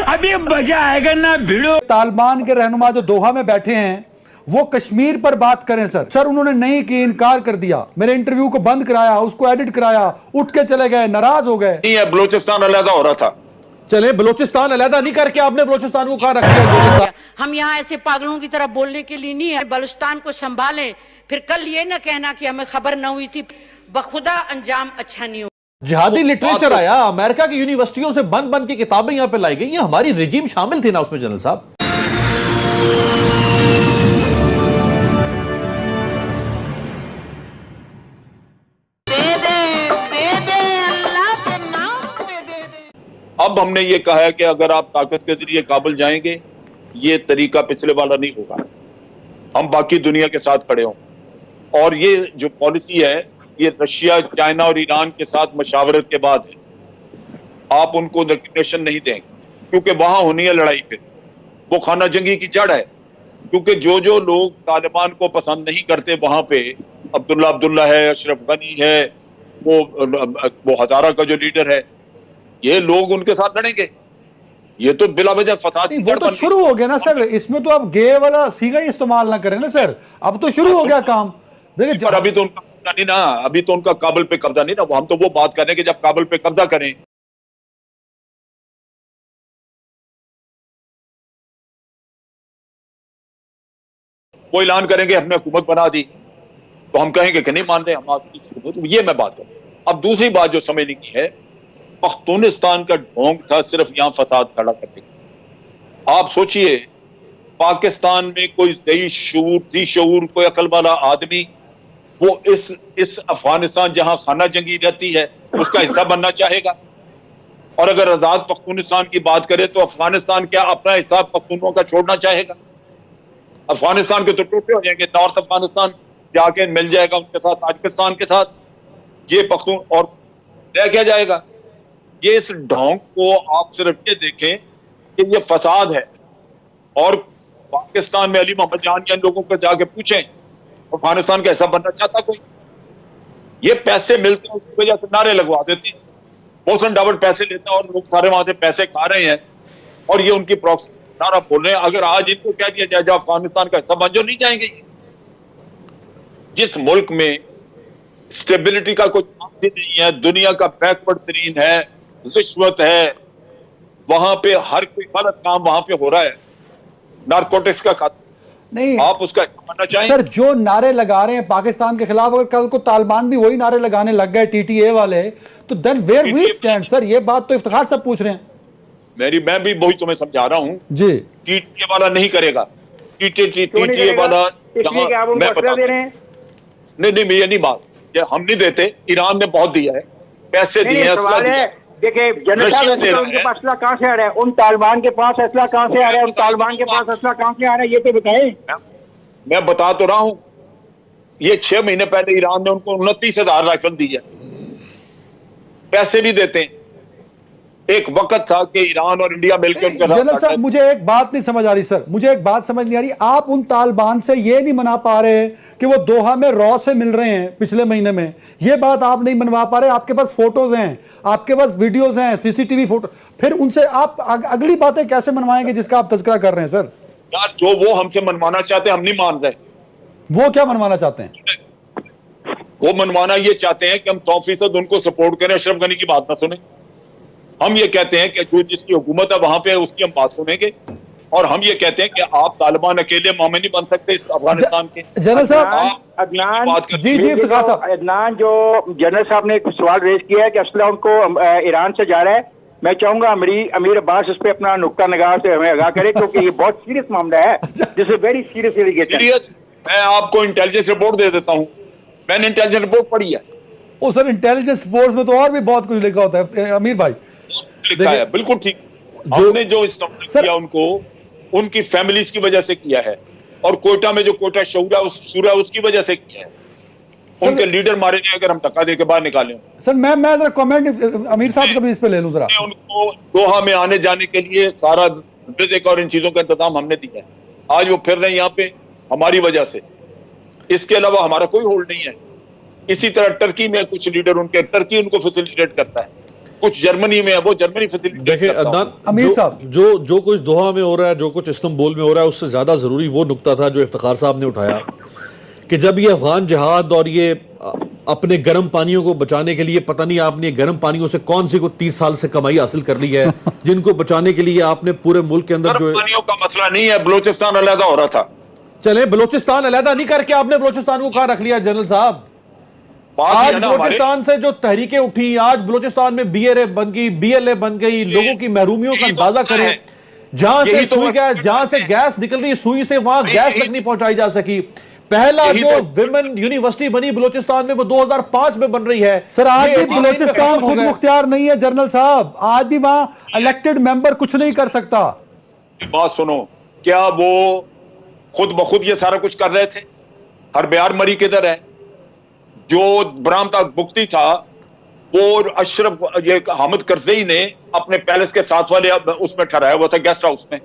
अभी मजा आएगा ना भिड़ो। तालिबान के रहनुमा जो दोहा में बैठे हैं वो कश्मीर पर बात करें सर उन्होंने नहीं की, इनकार कर दिया, मेरे इंटरव्यू को बंद कराया, उसको एडिट कराया, उठ के चले गए, नाराज हो गए। नहीं है, बलोचिस्तान अलग हो रहा था। चले बलोचिस्तान अलहदा नहीं करके आपने बलोचिस्तान को कहां रख दिया? हम यहाँ ऐसे पागलों की तरह बोलने के लिए नहीं है। बलूचिस्तान को संभालें, फिर कल ये ना कहना कि हमें खबर न हुई थी, बखुदा अंजाम अच्छा नहीं हो। जिहादी लिटरेचर आया, अमेरिका की यूनिवर्सिटियों से बन बन की किताबें यहां पे लाई गई, ये हमारी रिजीम शामिल थी ना उसमें जनरल साहब। अब हमने ये कहा है कि अगर आप ताकत के जरिए काबुल जाएंगे, ये तरीका पिछले वाला नहीं होगा, हम बाकी दुनिया के साथ खड़े हों। और ये जो पॉलिसी है ये रशिया, चाइना और ईरान के साथ मशावरत के बाद है। आप उनको रिकग्निशन नहीं देंगे क्योंकि वहां होनी है लड़ाई, पे वो खाना जंगी की जड़ है। क्योंकि जो जो लोग तालिबान को पसंद नहीं करते वहां पे, अब्दुल्ला है, अशरफ गनी है, वो हजारा का जो लीडर है, ये लोग उनके साथ लड़ेंगे। ये तो बिला वजह फसाद वो तो शुरू हो गया ना सर, इसमें तो अब गे वाला सीगा ही इस्तेमाल ना करें ना सर, अब तो शुरू हो गया काम। देखिए पर अभी तो उनका कब्जा नहीं ना, अभी तो उनका काबुल पे कब्जा नहीं ना। हम तो वो बात कर रहे हैं कि जब काबुल पे कब्जा करें, वो ऐलान करेंगे हमने हुकूमत बना दी, तो हम कहेंगे कि नहीं मान रहे हम आपकी हुकूमत। ये मैं बात करूं। अब दूसरी बात जो समझने की है, पख्तूनिस्तान का ढोंग था सिर्फ यहां फसाद खड़ा करने का। आप सोचिए, पाकिस्तान में कोई जी शऊर कोई अकल वाला आदमी वो इस अफगानिस्तान जहां खाना जंगी रहती है उसका हिस्सा बनना चाहेगा? और अगर आजाद पख्तूनिस्तान की बात करें तो अफगानिस्तान क्या अपना हिस्सा पख्तूनों का छोड़ना चाहेगा? अफगानिस्तान के तो टूटे हो जाएंगे, नॉर्थ अफगानिस्तान जाके मिल जाएगा उनके साथ, ताजिकिस्तान के साथ, ये पख्तून और रह क्या जाएगा? ये इस ढोंग को आप सिर्फ ये देखें कि ये फसाद है। और पाकिस्तान में अली मोहम्मद जान या लोगों को जाके पूछें अफगानिस्तान का हिस्सा बनना चाहता कोई? ये पैसे मिलते हैं उसकी वजह से नारे लगवा देते हैं, मोहसिन डावर्ड पैसे लेता है और लोग सारे वहां से पैसे खा रहे हैं और ये उनकी प्रॉक्सी नारा बोल रहे हैं। अगर आज इनको कह दिया जाए जो अफगानिस्तान का हिस्सा बन, जो नहीं जाएंगे। जिस मुल्क में स्टेबिलिटी का कोई मामला नहीं है, दुनिया का बैकवर्ड तरीन है, रिश्वत है, वहां पे हर कोई गलत काम वहां पे हो रहा है, नारकोटिक्स का खाता नहीं, आप उसका बनना चाहें? सर जो नारे लगा रहे हैं पाकिस्तान के खिलाफ, अगर कल को तालिबान भी वही नारे लगाने लग गए टीटीए वाले, तो then where we stand? Sir ये बात तो इफ्तिखार सब पूछ रहे हैं। मैं भी वही तुम्हें समझा रहा हूं जी। टीटीए वाला नहीं करेगा, टीटीए वाला मैं बता दे रहे हैं। नहीं ये नहीं बात, ये हम नहीं देते, ईरान ने बहुत दिया है, पैसे दिए हैं। देखिए जनरल साहब, उनके पास असला कहां से आ रहा है? उन तालिबान के पास असला कहां से आ रहा है? उन तालिबान के पास असला कहां से आ रहा है, ये तो बताएं। मैं बता तो रहा हूं, ये 6 महीने पहले ईरान ने उनको 29,000 राइफल दी है, पैसे भी देते हैं। एक वक्त था कि ईरान और इंडिया मिलकर जनरल साहब मुझे एक बात नहीं समझ आ रही सर, मुझे एक बात समझ नहीं आ रही, आप उन तालिबान से ये नहीं मना पा रहे कि वो दोहा में रॉ से मिल रहे हैं पिछले महीने में, ये बात आप नहीं मनवा पा रहे। आपके पास फोटोज हैं, आपके पास वीडियोज हैं, सीसीटीवी फोटो, फिर उनसे आप अगली बातें कैसे मनवाएंगे जिसका आप तज़किरा कर रहे हैं? सर यार जो वो हमसे मनवाना चाहते हैं हम नहीं मान रहे। वो क्या मनवाना चाहते हैं? वो मनवाना ये चाहते हैं कि हम 100% उनको सपोर्ट करें, अशरफ गनी की बात ना सुने। हम ये कहते हैं कि जो जिसकी हुकूमत है वहां पे उसकी हम बात सुनेंगे, और हम ये कहते हैं कि आप तालिबान अकेले मामे नहीं बन सकते इस अफगानिस्तान के। जनरल साहब जी इफ्तिखार साहब, अदनान जो जनरल साहब ने कुछ सवाल रेज किया है कि असला उनको ईरान से जा रहा है, मैं चाहूंगा अमीर अब्बास इस पे अपना नुक्ता निगाह से हमें आगाह करे, क्योंकि ये बहुत सीरियस मामला है, this is very serious allegation. मैं आपको इंटेलिजेंस रिपोर्ट दे देता हूँ, मैंने इंटेलिजेंस रिपोर्ट पढ़ी है। ओ सर इंटेलिजेंस रिपोर्ट में तो और भी बहुत कुछ लिखा होता है अमीर भाई, लिखा है बिल्कुल ठीक। हमने जो इस्तेमाल किया उनको उनकी फैमिलीज की वजह से किया है, और कोयटा में जो कोयटा शूरा उसकी वजह से किया है। उनके लीडर मारे गए, अगर हम धक्का देके बाहर निकालें। सर मैं जरा कमेंट अमीर साहब का भी इस पे ले लूं जरा। उनको दोहा में आने जाने के लिए सारा रिज़्क और इन चीजों का इंतजाम हमने दिया है, आज वो फिर रहे हैं यहाँ पे हमारी वजह से, इसके अलावा हमारा कोई होल्ड नहीं है। इसी तरह टर्की में कुछ लीडर टर्की उनको फैसिलिटेट करता है। कुछ जर्मनी में है, वो जर्मनी फैसिलिटी। देखिए अदनान, अमीर साहब, जो कुछ दोहा में हो रहा है, जो कुछ इस्तांबुल में हो रहा है, उससे ज्यादा जरूरी वो नुक्ता था जो इफ्तिखार साहब ने उठाया कि जब ये अफगान जिहाद और ये अपने गर्म पानियों को बचाने के लिए, पता नहीं आपने गर्म पानियों से कौन सी को 30 साल से कमाई हासिल कर ली है जिनको बचाने के लिए आपने पूरे मुल्क के अंदर जो पानियों का मसला नहीं है, बलूचिस्तान अलहदा हो रहा था। चले बलूचिस्तान अलहदा नहीं करके आपने बलूचिस्तान को कहां रख लिया जनरल साहब? आज बलूचिस्तान से जो तहरीकें उठी, आज बलूचिस्तान में BLA बन गई, BLA बन गई, लोगों की महरूमियों का अंदाजा करें। जहां से सुई गैस, जहां से गैस निकल रही सुई से वहां गैस तक नहीं पहुंचाई जा सकी। पहला जो विमेन यूनिवर्सिटी बनी बलूचिस्तान में वो 2005 में बन रही है। सर आज भी बलूचिस्तान खुद मुख्तियार नहीं है जनरल साहब, आज भी वहां इलेक्टेड मेंबर कुछ नहीं कर सकता। बात सुनो, क्या वो खुद बखुद ये सारा कुछ कर रहे थे? हरब्यार मरी किधर है? जो बरामदा मुक्ति था वो अशरफ ये हामिद करजई ने अपने पैलेस के साथ वाले उसमें ठहराया हुआ था, गेस्ट हाउस में।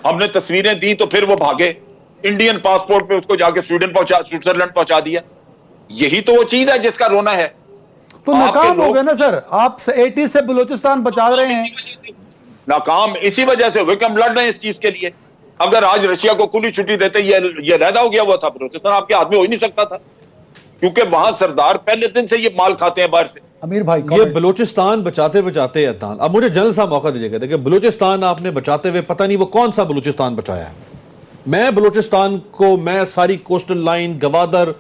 हमने तस्वीरें दी तो फिर वो भागे, इंडियन पासपोर्ट पे उसको जाके स्विट्जरलैंड पहुंचा दिया। यही तो वो चीज है जिसका रोना है। तो नाकाम हो गए ना सर, आप 80 से बलूचिस्तान बचा रहे हैं। नाकाम इसी वजह से हुए कि हम लड़ रहे हैं इस चीज के लिए। अगर आज रशिया को खुली छुट्टी देते ये लहदा हो गया हुआ था, बलूचिस्तान आपके हाथ में हो ही नहीं सकता था, क्योंकि वहां सरदार पहले दिन से ये माल खाते हैं बाहर से। अमीर भाई, ये बलूचिस्तान बचाते बचाते अदनान, अब मुझे जनरल साहब मौका दीजिएगा। देखिए बलूचिस्तान आपने बचाते हुए पता नहीं वो कौन सा बलूचिस्तान बचाया है। मैं बलूचिस्तान को, मैं सारी कोस्टल लाइन, गवादर,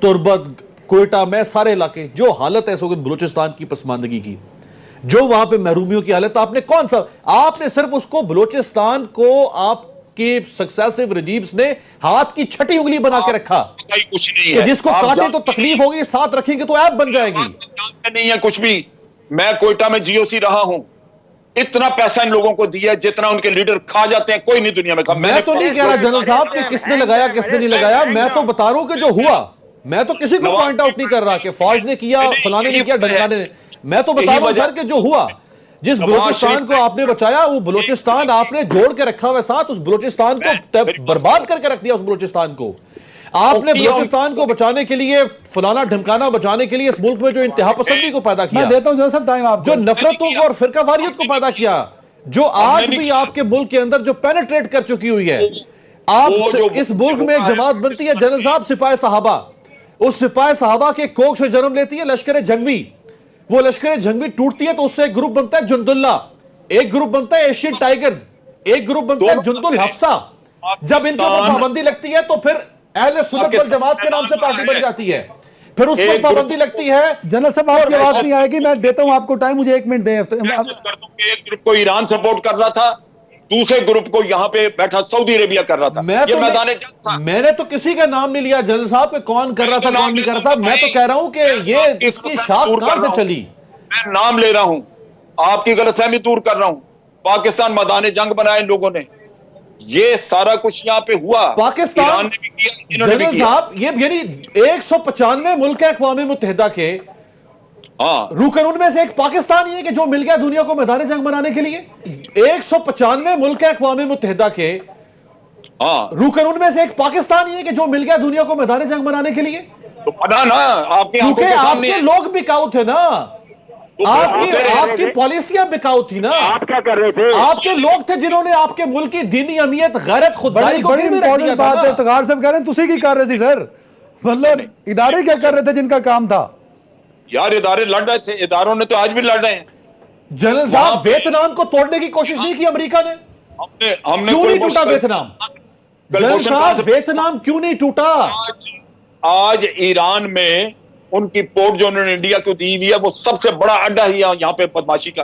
तुर्बत, कोयटा, मैं सारे इलाके, जो हालत है इस वक्त बलूचिस्तान की पसमानदगी की, जो वहां पे महरूमियों की हालत, आपने कौन सा, आपने सिर्फ उसको बलूचिस्तान को आपके सक्सेसिव रजीम्स ने हाथ की छठी उंगली बना के रखा कुछ नहीं कि है, जिसको काटे तो तकलीफ होगी, साथ रखेंगे तो ऐप बन जाएगी। नहीं है कुछ भी। मैं कोयटा में GOC रहा हूं, इतना पैसा इन लोगों को दिया जितना उनके लीडर खा जाते हैं, कोई नहीं दुनिया में खा। मैं तो नहीं कह रहा जनरल साहब कि किसने लगाया किसने नहीं लगाया, मैं तो बता रहा हूं कि जो हुआ, मैं तो किसी को पॉइंट आउट नहीं कर रहा कि फौज ने किया, फलाने ने किया, ढमकाने ने, मैं तो बता रहा हूं सर कि जो हुआ, जिस बलूचिस्तान को आपने बचाया वो बलूचिस्तान आपने जोड़ के रखा हुआ साथ, उस बलूचिस्तान को बर्बाद करके रख दिया। उस बलूचिस्तान को आपने बलूचिस्तान को बचाने के लिए, फलाना ढमकाना बचाने के लिए इस मुल्क में जो इंतहा पसंदी को पैदा किया, मैं देता हूं जनरल साहब टाइम आपको, जो नफरतों को और फिरकावारियत को पैदा किया, जो आज भी आपके मुल्क के अंदर जो पेनिट्रेट कर चुकी हुई है। आप इस मुल्क में एक जमात बनती है जनरल साहब, सिपाही साहबा, उस सिपाही साहबा के कोख से जन्म लेती है लश्कर जंगवी। वो लश्कर जंगवी टूटती है तो उससे एक ग्रुप बनता है जुंदुल्ला, एक ग्रुप बनता है एशियन टाइगर्स, एक ग्रुप बनता है जुंदुल हफ्सा। जब इन पर पाबंदी लगती है तो फिर अहले सुन्नत वल जमात के नाम से पार्टी बन जाती है, फिर उस पर पाबंदी लगती है। जनरल साहब आपकी आवाज नहीं आएगी, मैं देता हूं आपको टाइम, मुझे 1 मिनट दें। एक ग्रुप को ईरान सपोर्ट कर रहा था, दूसरे ग्रुप को यहां पे बैठा सऊदी अरेबिया कर रहा था। ये मैदान जंग था। मैंने तो किसी का नाम नहीं लिया जनरल साहब कि कौन कर रहा था कौन नहीं कर रहा था, मैं तो कह रहा हूं कि ये इसकी शाख कहां से चली। मैं नाम ले रहा हूं, आपकी गलतफहमी दूर कर रहा हूं। पाकिस्तान मैदान जंग बनाए इन लोगों ने, ये सारा कुछ यहाँ पे हुआ। पाकिस्तान ने भी किया, जनरल साहब, ये यानी 195 मुल्क है अक़वाम मुत्तहिदा के, रुकन उनमें से एक पाकिस्तान ही है कि जो मिल गया दुनिया को मैदान जंग बनाने के लिए। 195 मुल्क है अक़वाम मुत्तहिदा के, रुकन उनमें से एक पाकिस्तान ही है कि जो मिल गया दुनिया को मैदान जंग बनाने के लिए। तो पता ना आपके लोग बिकाऊ थे ना, आपकी पॉलिसियां बिकाऊ थी ना। आप क्या कर रहे थे? आपके लोग थे जिन्होंने आपके मुल्क की दीनी अहमियत, गैरत, खुददारी को बड़ी इंपॉर्टेंट बात है। इफ्तिखार साहब कह रहे हैं तुसी की कर रहे थे सर, मतलब इदारे क्या कर रहे थे जिनका काम था? यार इदारे लड़ रहे थे, इदारों ने तो आज भी लड़ रहे हैं। जनरल साहब वियतनाम को तोड़ने की कोशिश नहीं की अमेरिका ने, हमने क्यों नहीं टूटा वियतनाम? जनरल साहब वियतनाम क्यों नहीं टूटा? आज ईरान में उनकी पोर्ट जो उन्होंने इंडिया को दी हुई है वो सबसे बड़ा अड्डा है यहाँ पे बदमाशी का।